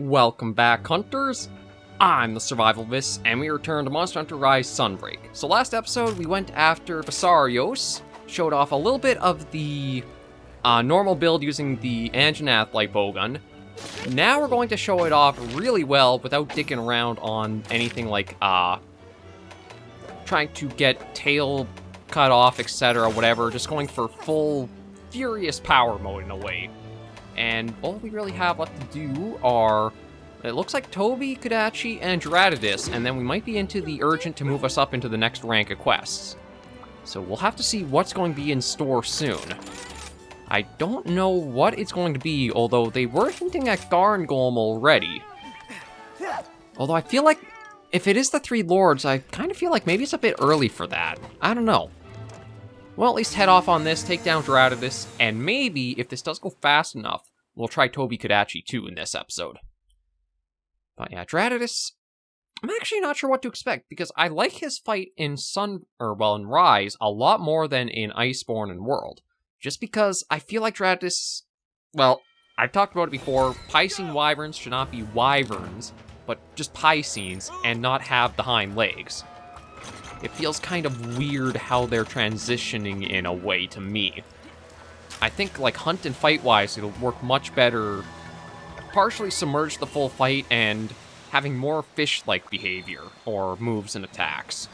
Welcome back, Hunters! I'm the SurvivalVis, and we return to Monster Hunter Rise Sunbreak. So last episode, we went after Visarios, showed off a little bit of the normal build using the Anjanath light bowgun. Now we're going to show it off really well without dicking around on anything like trying to get tail cut off, etc., whatever, just going for full furious power mode in a way. And all we really have left to do are, it looks like Tobi-Kadachi and Jyuratodus, and then we might be into the urgent to move us up into the next rank of quests. So we'll have to see what's going to be in store soon. I don't know what it's going to be, although they were hinting at Garn Golem already. Although I feel like, if it is the Three Lords, I kind of feel like maybe it's a bit early for that. I don't know. Well, at least head off on this, take down Jyuratodus, and maybe, if this does go fast enough, we'll try Tobi-Kadachi too in this episode. But yeah, Jyuratodus, I'm actually not sure what to expect, because I like his fight in in Rise a lot more than in Iceborne and World. Just because I feel like Jyuratodus, well, I've talked about it before, Piscine wyverns should not be wyverns, but just Piscenes, and not have the hind legs. It feels kind of weird how they're transitioning in a way to me. I think, like, hunt and fight-wise, it'll work much better partially submerge the full fight and having more fish-like behavior, or moves and attacks.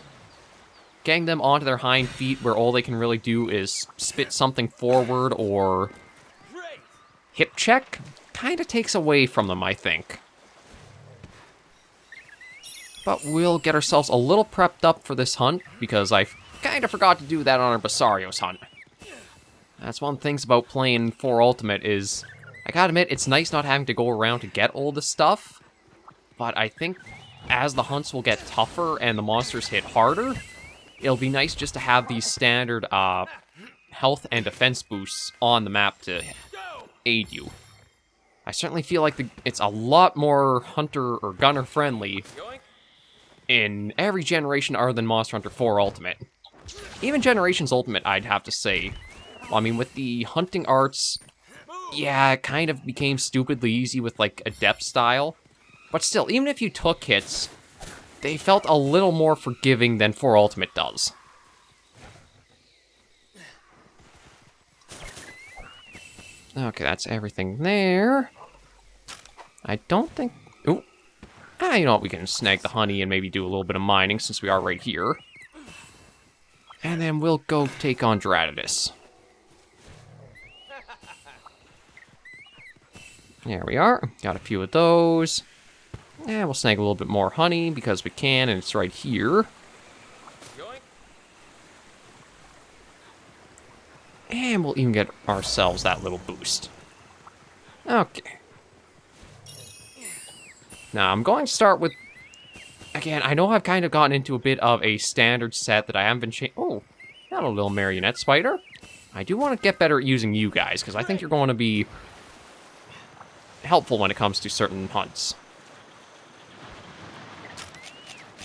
Getting them onto their hind feet where all they can really do is spit something forward or hip check kind of takes away from them, I think. But we'll get ourselves a little prepped up for this hunt, because I kind of forgot to do that on our Visarios hunt. That's one of the things about playing 4 Ultimate is, I gotta admit, it's nice not having to go around to get all the stuff, but I think as the hunts will get tougher and the monsters hit harder, it'll be nice just to have these standard health and defense boosts on the map to aid you. I certainly feel like it's a lot more hunter or gunner friendly in every generation other than Monster Hunter 4 Ultimate. Even Generations Ultimate, I'd have to say. Well, I mean, with the hunting arts, yeah, it kind of became stupidly easy with, like, Adept style. But still, even if you took hits, they felt a little more forgiving than 4 Ultimate does. Okay, that's everything there. I don't think... Ooh. You know what, we can snag the honey and maybe do a little bit of mining since we are right here. And then we'll go take on Jyuratodus. There we are. Got a few of those. And we'll snag a little bit more honey because we can, and it's right here. And we'll even get ourselves that little boost. Okay. Now, I'm going to start with... Again, I know I've kind of gotten into a bit of a standard set that I haven't been Oh, hello, little marionette spider. I do want to get better at using you guys, because I think you're going to be helpful when it comes to certain hunts.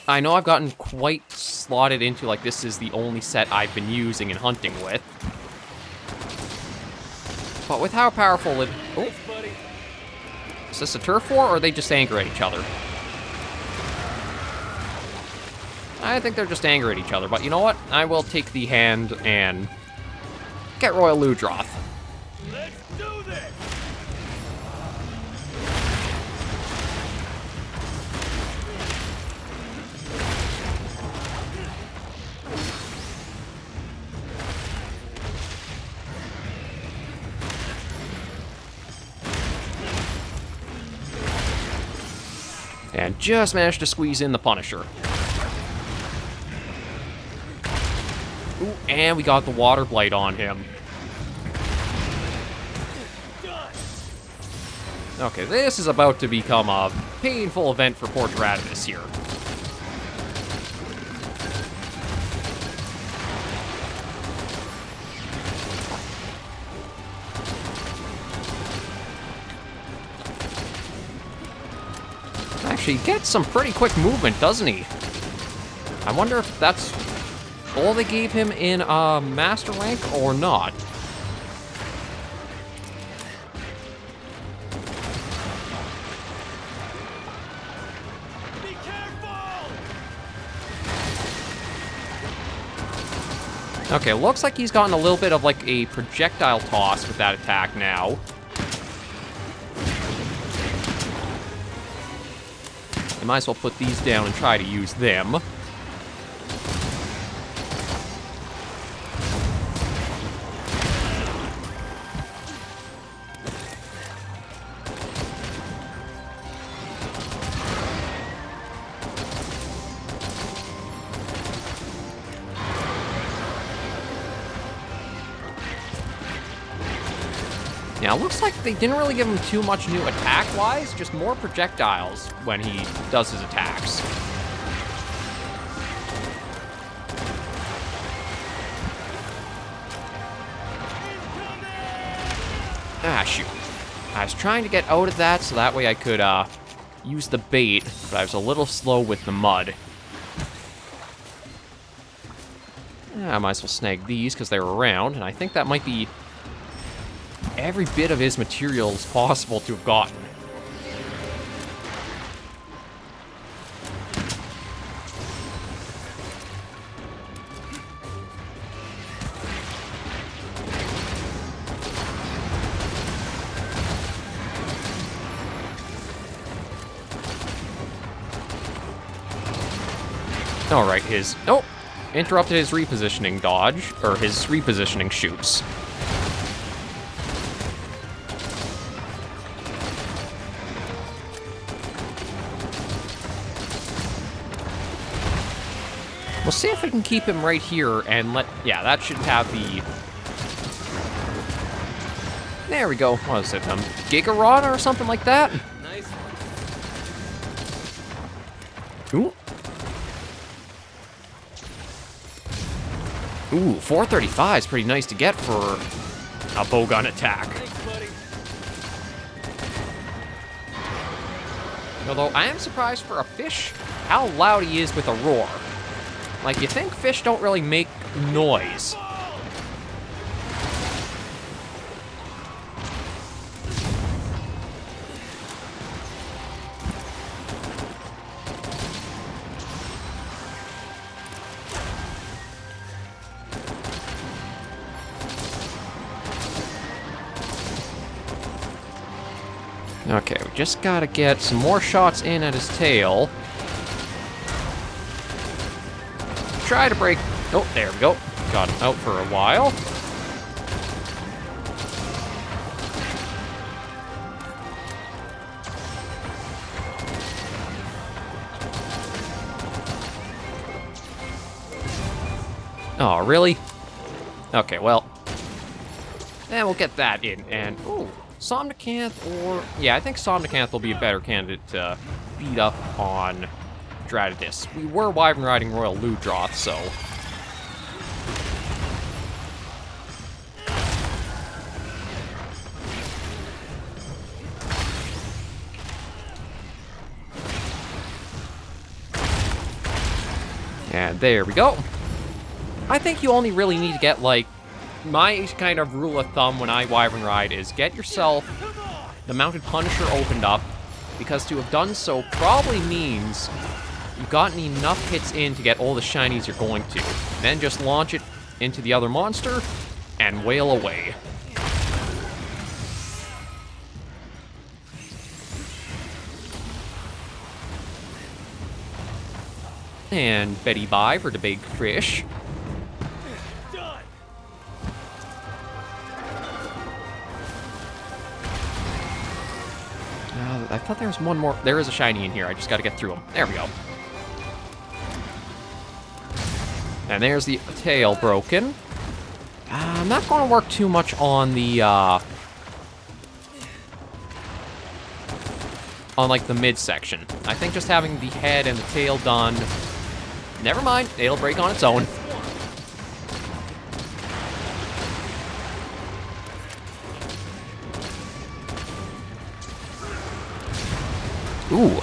I know I've gotten quite slotted into, like, this is the only set I've been using and hunting with. But with how powerful it... Oh. Is this a turf war, or are they just angry at each other? I think they're just angry at each other, but you know what? I will take the hand and get Royal Ludroth. Let's do this! And just managed to squeeze in the Punisher. Ooh, and we got the Water Blight on him. Okay, this is about to become a painful event for poor Jyuratodus here. Actually, he gets some pretty quick movement, doesn't he? I wonder if that's all they gave him in Master Rank or not. Okay, looks like he's gotten a little bit of like a projectile toss with that attack now. I might as well put these down and try to use them. Now, it looks like they didn't really give him too much new attack-wise, just more projectiles when he does his attacks. Ah, shoot. I was trying to get out of that so that way I could use the bait, but I was a little slow with the mud. I might as well snag these because they were around, and I think that might be every bit of his materials possible to have gotten. Alright, interrupted his repositioning dodge, or his repositioning shoots. We'll see if we can keep him right here and yeah, that should have the... There we go. What is it, Gigarod or something like that? Nice. Ooh. Ooh, 435 is pretty nice to get for a bowgun attack. Thanks, buddy. Although, I am surprised for a fish how loud he is with a roar. Like, you think fish don't really make noise. Okay, we just gotta get some more shots in at his tail. Try to break... Oh, there we go. Got him out for a while. Oh, really? Okay, well. And we'll get that in. And, ooh, Somnicanth or... Yeah, I think Somnicanth will be a better candidate to beat up on Jyuratodus. We were Wyvern riding Royal Ludroth, so... And there we go. I think you only really need to get, like, my kind of rule of thumb when I Wyvern ride is get yourself the Mounted Punisher opened up, because to have done so probably means you've gotten enough hits in to get all the shinies you're going to. Then just launch it into the other monster and wail away. And Betty bye for the big fish. Done. I thought there was one more. There is a shiny in here. I just got to get through them. There we go. And there's the tail broken. I'm not going to work too much on the, on, like, the midsection. I think just having the head and the tail done... Never mind. It'll break on its own. Ooh.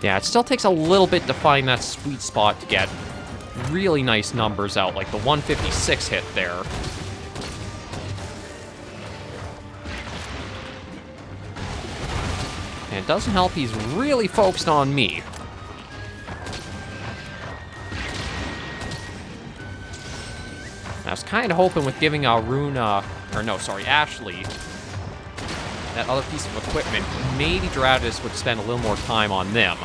Yeah, it still takes a little bit to find that sweet spot to get really nice numbers out, like the 156 hit there. it doesn't help he's really focused on me. I was kind of hoping with giving Ashley, that other piece of equipment, maybe Jyuratodus would spend a little more time on them.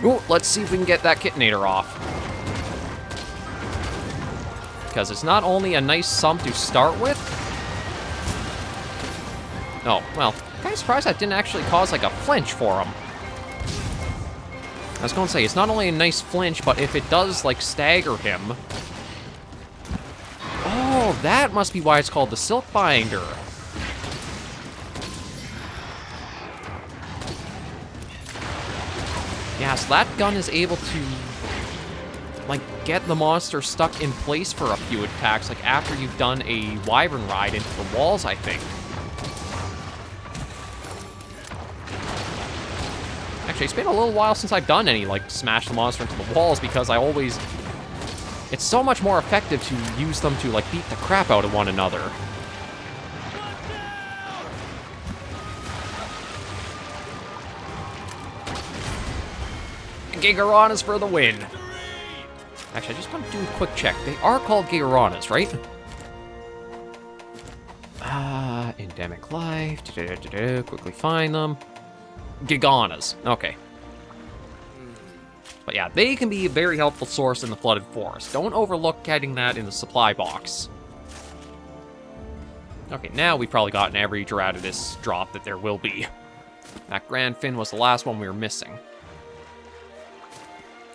Ooh, let's see if we can get that Kitinator off. Because it's not only a nice sum to start with. Oh, well, kind of surprised that didn't actually cause like a flinch for him. I was going to say, it's not only a nice flinch, but if it does like stagger him. Oh, that must be why it's called the Silk Binder. Yeah, so that gun is able to, like, get the monster stuck in place for a few attacks, like, after you've done a wyvern ride into the walls, I think. Actually, it's been a little while since I've done any, like, smash the monster into the walls, because I always... It's so much more effective to use them to, like, beat the crap out of one another. Gigaronas for the win. Actually, I just want to do a quick check. They are called Gigaronas, right? Endemic life. Quickly find them. Giganas. Okay. But yeah, they can be a very helpful source in the Flooded Forest. Don't overlook getting that in the supply box. Okay, now we've probably gotten every Jyuratodus drop that there will be. That Grand Fin was the last one we were missing.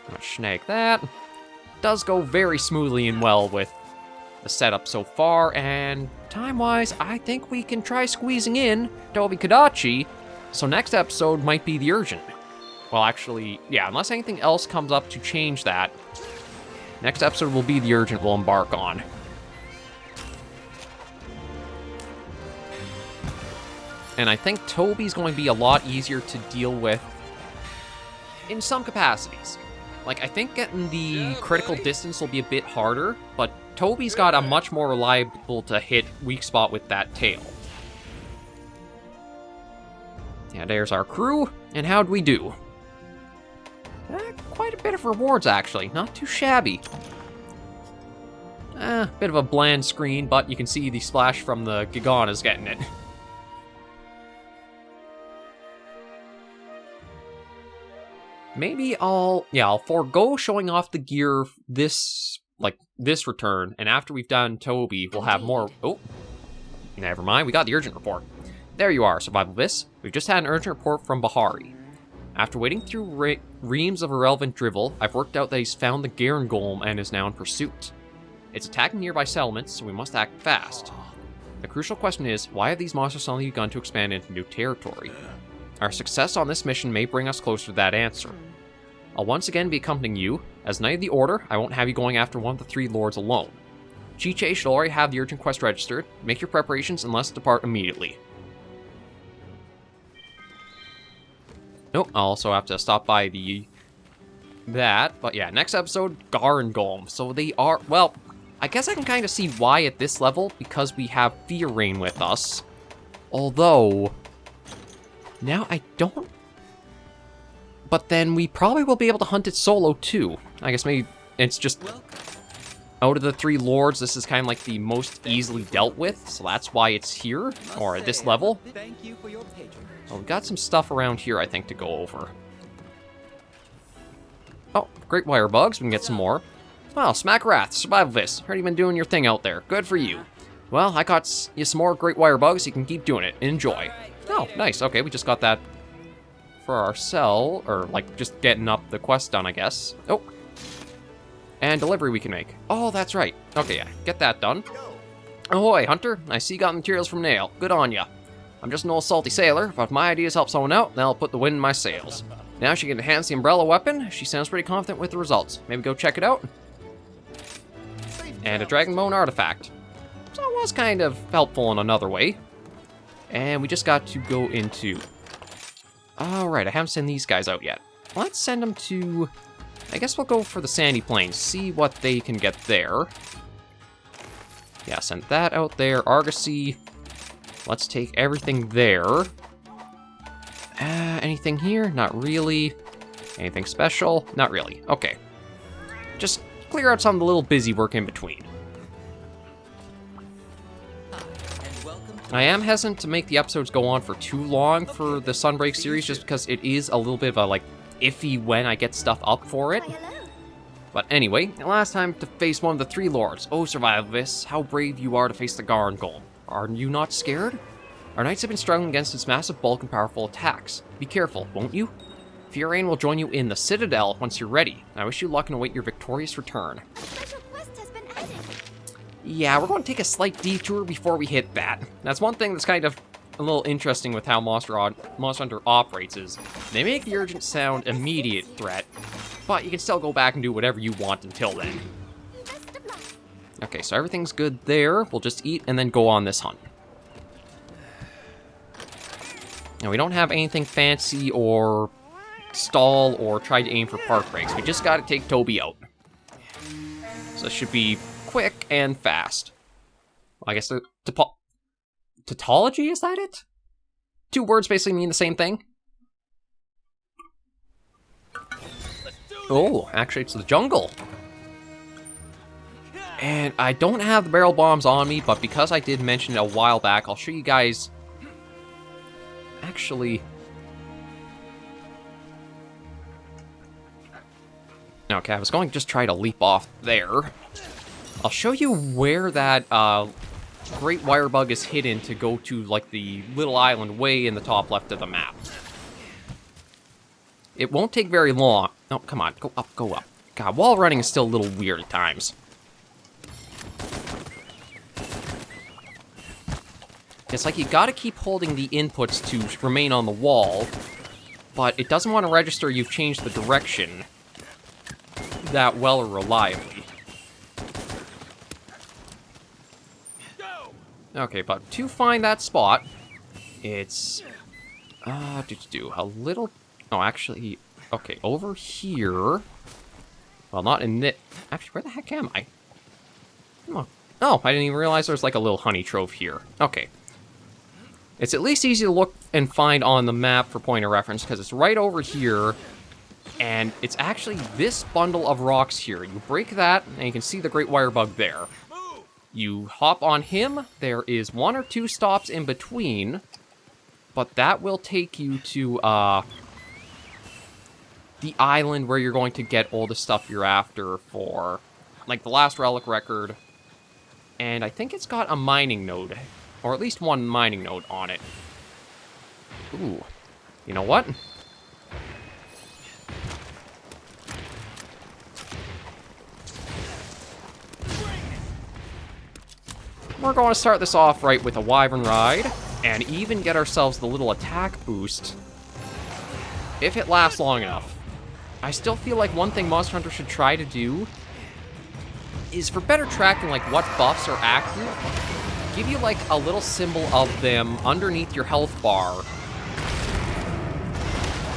I'm gonna snag that. Does go very smoothly and well with the setup so far, and time-wise, I think we can try squeezing in Tobi-Kadachi, so next episode might be the Urgent. Well, actually, yeah, unless anything else comes up to change that, next episode will be the Urgent we'll embark on. And I think Tobi's going to be a lot easier to deal with in some capacities. Like, I think getting the critical distance will be a bit harder, but Tobi's got a much more reliable to hit weak spot with that tail. Yeah, there's our crew, and how'd we do? Quite a bit of rewards, actually. Not too shabby. Bit of a bland screen, but you can see the splash from the Giganas getting it. Maybe I'll forego showing off the gear this return, and after we've done Tobi, we'll have more... Oh, never mind, we got the urgent report. There you are, SurvivalVis. We've just had an urgent report from Bahari. After wading through reams of irrelevant drivel, I've worked out that he's found the Garen Golem and is now in pursuit. It's attacking nearby settlements, so we must act fast. The crucial question is, why have these monsters suddenly begun to expand into new territory? Our success on this mission may bring us closer to that answer. I'll once again be accompanying you. As Knight of the Order, I won't have you going after one of the three lords alone. Chiche should already have the urgent quest registered. Make your preparations and let's depart immediately. Nope, I'll also have to stop by that. But yeah, next episode, Garen Golem. So they are, well, I guess I can kind of see why at this level, because we have Fear Rain with us. Although... now I don't... But then we probably will be able to hunt it solo too. I guess maybe it's just... out of the three lords, this is kind of like the most easily dealt with. So that's why it's here, or at this level. Thank you for your patronage. Well, we've got some stuff around here, I think, to go over. Oh, great wire bugs. We can get some more. Well, Smackrath, SurvivalVis. Heard you've been doing your thing out there. Good for you. Well, I got you some more great wire bugs. You can keep doing it. Enjoy. Oh, nice. Okay, we just got that for ourselves, or like just getting up the quest done, I guess. Oh, and delivery we can make. Oh, that's right. Okay, yeah, get that done. Ahoy, Hunter. I see you got materials from Nail. Good on ya. I'm just an old salty sailor, but if my ideas help someone out, then I'll put the wind in my sails. Now she can enhance the umbrella weapon. She sounds pretty confident with the results. Maybe go check it out? and a Dragon Bone artifact. So it was kind of helpful in another way. And we just got to go into... Alright, I haven't sent these guys out yet. Let's send them to... I guess we'll go for the Sandy Plains, see what they can get there. Yeah, send that out there. Argosy. Let's take everything there. Anything here? Not really. Anything special? Not really. Okay. Just clear out some of the little busy work in between. I am hesitant to make the episodes go on for too long for the Sunbreak series, just because it is a little bit of a, like, iffy when I get stuff up for it. But anyway, last time to face one of the three lords. Oh, SurvivalVis, how brave you are to face the Garn Golem. Are you not scared? Our knights have been struggling against its massive bulk and powerful attacks. Be careful, won't you? Fiorane will join you in the Citadel once you're ready. I wish you luck and await your victorious return. A special quest has been added. Yeah, we're going to take a slight detour before we hit that. That's one thing that's kind of a little interesting with how Monster Hunter operates is they make the urgent sound immediate threat, but you can still go back and do whatever you want until then. Best of luck. Okay, so everything's good there. We'll just eat and then go on this hunt. Now, we don't have anything fancy or stall or try to aim for park breaks. We just got to take Toby out. So it should be quick and fast. Well, I guess the tautology, is that it? Two words basically mean the same thing. Oh, actually it's the jungle. And I don't have the barrel bombs on me, but because I did mention it a while back, I'll show you guys... Actually... Okay, I was going to just try to leap off there. I'll show you where that great wire bug is hidden to go to, like, the little island way in the top left of the map. It won't take very long. Oh, come on. Go up, go up. God, wall running is still a little weird at times. It's like you gotta keep holding the inputs to remain on the wall, but it doesn't want to register you've changed the direction that well or reliably. Okay, but to find that spot, it's... a little... Oh, actually... Okay, over here... Well, not in this... Actually, where the heck am I? Oh, I didn't even realize there's like a little honey trove here. Okay. It's at least easy to look and find on the map for point of reference, because it's right over here, and it's actually this bundle of rocks here. You break that, and you can see the great wire bug there. You hop on him, there is 1 or 2 stops in between, but that will take you to, the island where you're going to get all the stuff you're after for, like, the last relic record, and I think it's got a mining node, or at least 1 mining node on it. Ooh, you know what? We're going to start this off right with a Wyvern Ride, and even get ourselves the little attack boost, if it lasts long enough. I still feel like one thing Monster Hunter should try to do is for better tracking, like, what buffs are active, give you, like, a little symbol of them underneath your health bar,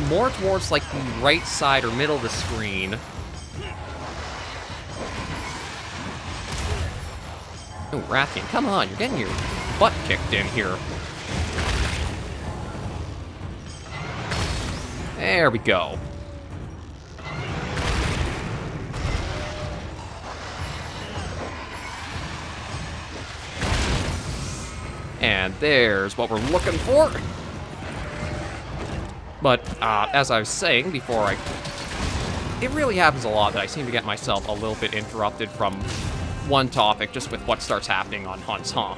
more towards, like, the right side or middle of the screen. Oh, Rathian, come on, you're getting your butt kicked in here. There we go. And there's what we're looking for. But, as I was saying before, it really happens a lot that I seem to get myself a little bit interrupted from one topic just with what starts happening on hunts, huh?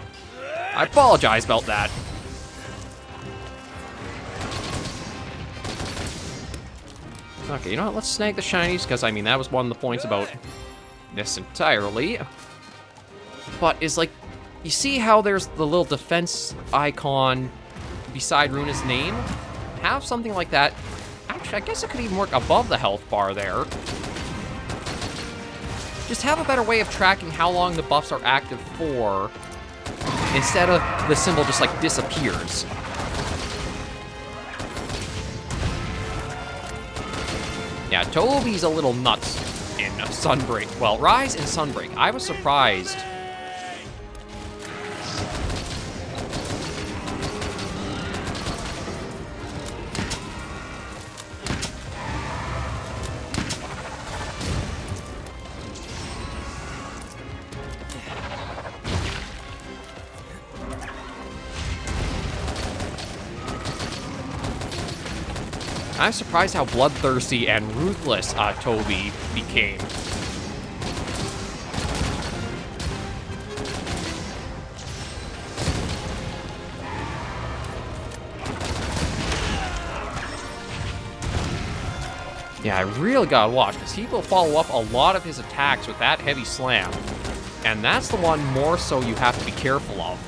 I apologize about that. Okay, you know what? Let's snag the shinies, because, I mean, that was one of the points about this entirely. But it's like, you see how there's the little defense icon beside Runa's name? Have something like that. Actually, I guess it could even work above the health bar there. just have a better way of tracking how long the buffs are active for, instead of the symbol just, like, disappears. Yeah, Tobi's a little nuts in Sunbreak. Well, Rise and Sunbreak. I was surprised. I'm surprised how bloodthirsty and ruthless Tobi became. Yeah, I really gotta watch, because he will follow up a lot of his attacks with that heavy slam. And that's the one more so you have to be careful of.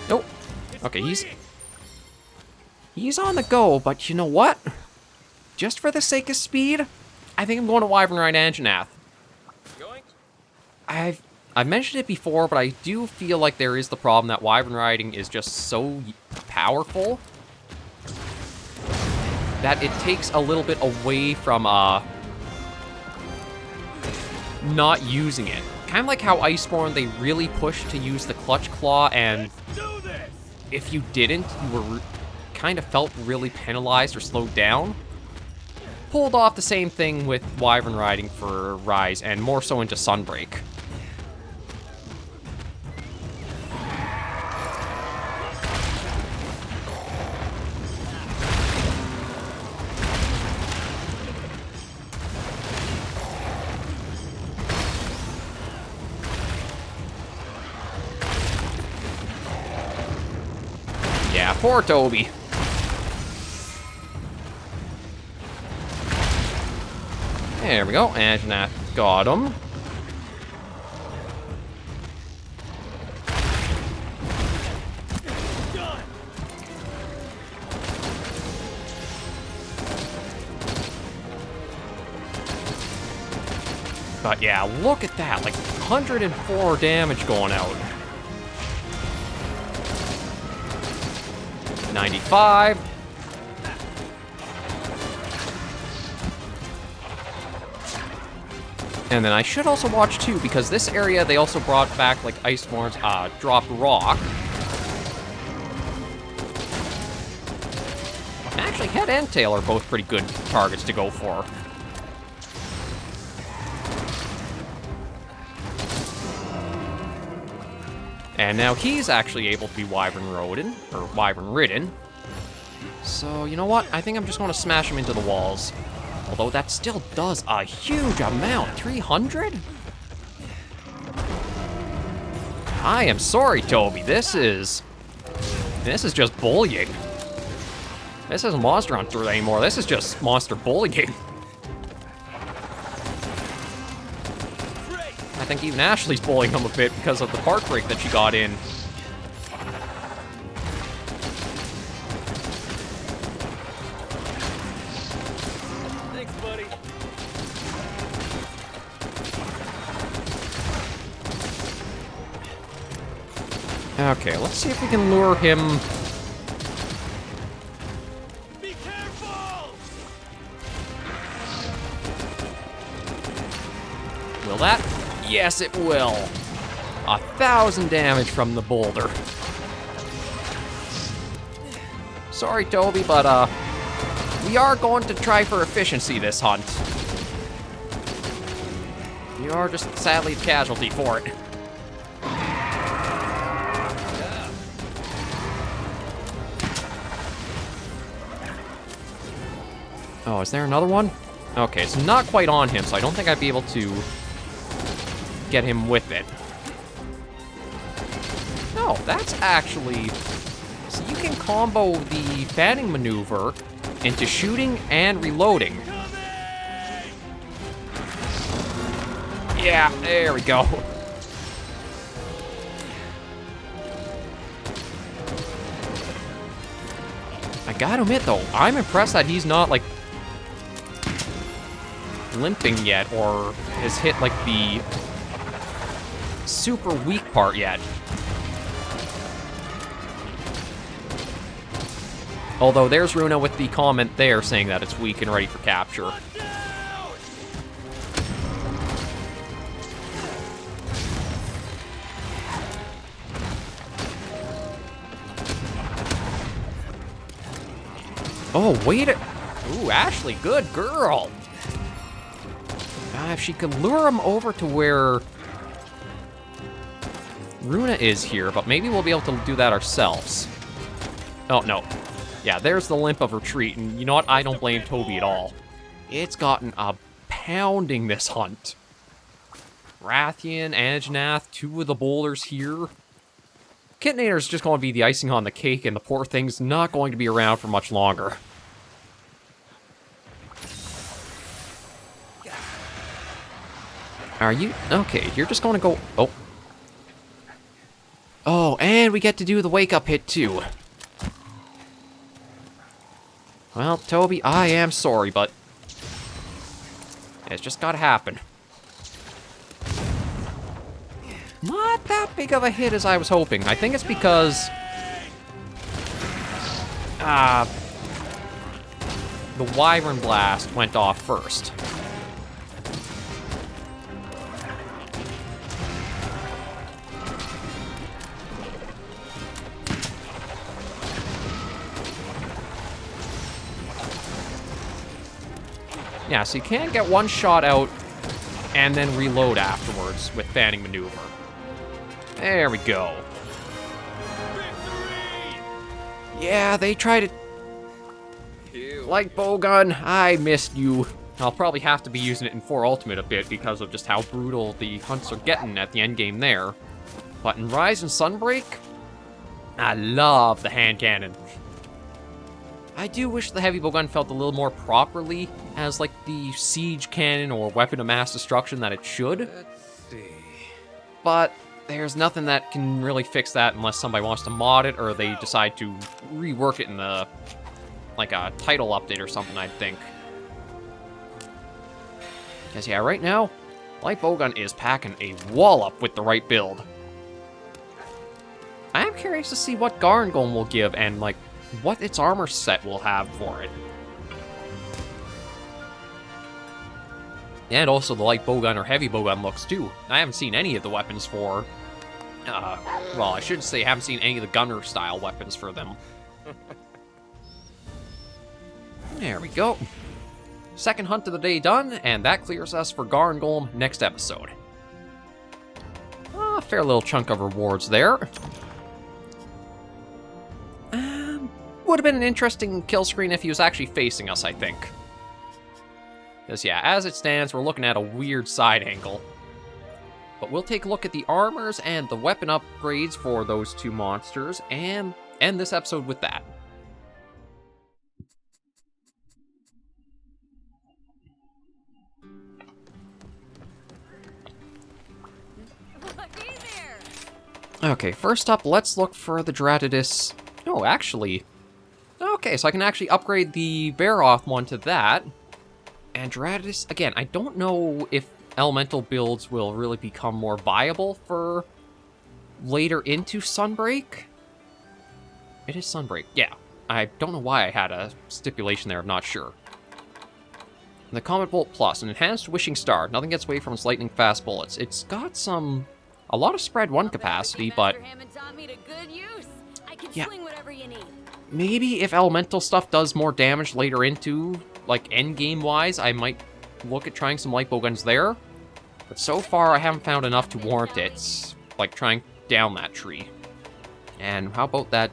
Nope. Okay, He's on the go, but you know what? Just for the sake of speed, I think I'm going to Wyvern Ride Anjanath. I've mentioned it before, but I do feel like there is the problem that Wyvern Riding is just so powerful that it takes a little bit away from not using it. Kind of like how Iceborne, they really pushed to use the Clutch Claw, and if you didn't, you were kind of felt really penalized or slowed down. Pulled off the same thing with Wyvern Riding for Rise, and more so into Sunbreak. Yeah, poor Tobi. There we go, Anjanath got him. But yeah, look at that, like 104 damage going out. 95. And then I should also watch too, because this area they also brought back like Iceborne's drop rock. Actually, Head and Tail are both pretty good targets to go for. And now he's actually able to be Wyvern ridden. So, you know what? I think I'm just going to smash him into the walls. Although that still does a huge amount. 300? I am sorry, Tobi. This is just bullying. This isn't Monster Hunter anymore. This is just monster bullying. I think even Ashley's bullying him a bit because of the park break that she got in. Thanks, buddy. Okay, let's see if we can lure him. Be careful! Will that? Yes, it will. 1,000 damage from the boulder. Sorry, Tobi, but we are going to try for efficiency this hunt. You are just sadly the casualty for it. Oh, is there another one? Okay, it's not quite on him, so I don't think I'd be able to get him with it. No, that's actually... So you can combo the fanning maneuver into shooting and reloading. Yeah, there we go. I gotta admit, though, I'm impressed that he's not, like... limping yet, or has hit, like, the super weak part yet. Although there's Runa with the comment there saying that it's weak and ready for capture. Oh, wait a... Ooh, Ashley, good girl. If she could lure him over to where Runa is here, but maybe we'll be able to do that ourselves. Oh, no. Yeah, there's the limp of retreat, and you know what? I don't blame Toby at all. It's gotten a pounding this hunt. Rathian, Anjanath, 2 of the boulders here. Kitnator's just going to be the icing on the cake, and the poor thing's not going to be around for much longer. Are you... Okay, you're just going to go... Oh. Oh, and we get to do the wake-up hit, too. Well, Toby, I am sorry, but... it's just gotta happen. Not that big of a hit as I was hoping. I think it's because... the Wyvern Blast went off first. Yeah, so you can't get one shot out and then reload afterwards with fanning maneuver. There we go. Victory! Yeah, they tried it. Like Bowgun, I missed you. I'll probably have to be using it in 4 Ultimate a bit because of just how brutal the hunts are getting at the endgame there. But in Rise and Sunbreak, I love the hand cannon. I do wish the heavy bowgun felt a little more properly as, like, the siege cannon or weapon of mass destruction that it should. Let's see. But there's nothing that can really fix that unless somebody wants to mod it or they decide to rework it in the, like, a title update or something, I'd think. Because, yeah, right now, light bowgun is packing a wallop with the right build. I am curious to see what Garngolm will give and, like, what its armor set will have for it. And also the light bowgun or heavy bowgun looks too. I haven't seen any of the weapons for... well, I should say I haven't seen any of the gunner style weapons for them. There we go. Second hunt of the day done, and that clears us for Garngolm next episode. A fair little chunk of rewards there. Would have been an interesting kill screen if he was actually facing us, I think. Because, yeah, as it stands, we're looking at a weird side angle. But we'll take a look at the armors and the weapon upgrades for those 2 monsters, and end this episode with that. Hey there! Okay, first up, let's look for the Jyuratodus. Oh, actually... Okay, so I can actually upgrade the Baroth one to that. And Jyuratodus, again, I don't know if elemental builds will really become more viable for later into Sunbreak. It is Sunbreak, yeah. I don't know why I had a stipulation there, I'm not sure. The Comet Bolt Plus, an enhanced Wishing Star. Nothing gets away from its lightning fast bullets. It's got a lot of spread 1 capacity, but... yeah. Maybe if elemental stuff does more damage later into, like, endgame-wise, I might look at trying some light bowguns there. But so far, I haven't found enough to warrant it, like, trying down that tree. And how about that...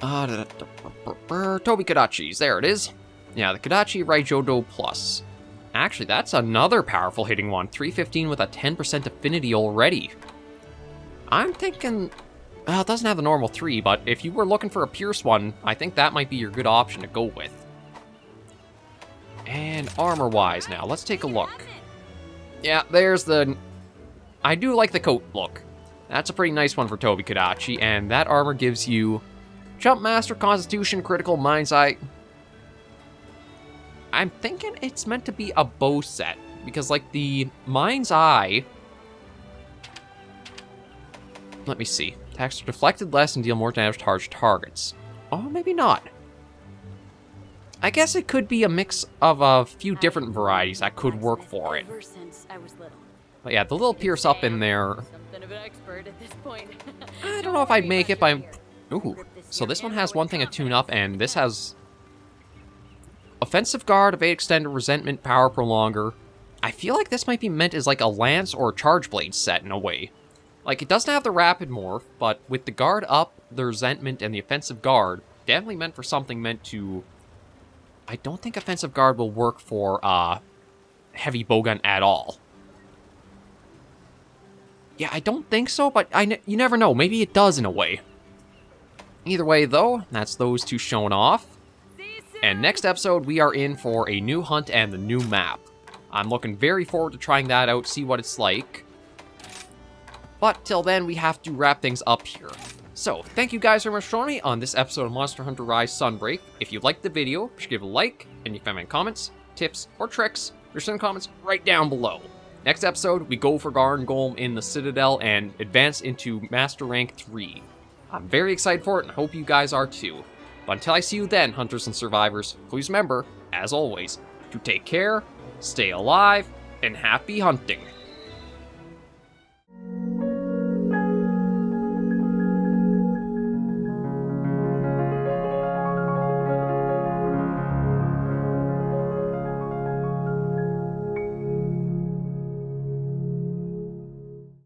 Tobi-Kadachi's, there it is. Yeah, the Kadachi Raijodo Plus. Actually, that's another powerful hitting one. 315 with a 10% affinity already. I'm thinking... Well, it doesn't have the normal 3, but if you were looking for a Pierce one, I think that might be your good option to go with. And armor-wise now, let's take a look. Yeah, there's the... I do like the coat look. That's a pretty nice one for Tobi-Kadachi, and that armor gives you Jump Master, Constitution, Critical, Mind's Eye. I'm thinking it's meant to be a bow set. Because, like, the Mind's Eye... Let me see. Attacks are deflected less and deal more damage to harsh targets. Oh, maybe not. I guess it could be a mix of a few different varieties that could work for it. Ever since I was little. But yeah, the little pierce up in there... Something of an expert at this point. I don't know if I'd make it, but I'm... Ooh. So this one has one thing to tune up, and this has... Offensive Guard, Evade Extender, Resentment, Power Prolonger. I feel like this might be meant as like a Lance or a Charge Blade set in a way. Like, it doesn't have the Rapid Morph, but with the Guard up, the Resentment, and the Offensive Guard, definitely meant for something meant to... I don't think Offensive Guard will work for, Heavy Bowgun at all. Yeah, I don't think so, but you never know. Maybe it does in a way. Either way, though, that's those two shown off. And next episode, we are in for a new hunt and the new map. I'm looking very forward to trying that out, see what it's like. But till then, we have to wrap things up here. So, thank you guys very much for joining me on this episode of Monster Hunter Rise Sunbreak. If you liked the video, be sure to give it a like, and if you have any comments, tips, or tricks, there's some comments right down below. Next episode, we go for Garn Golem in the Citadel and advance into Master Rank 3. I'm very excited for it and hope you guys are too. But until I see you then, hunters and survivors, please remember, as always, to take care, stay alive, and happy hunting.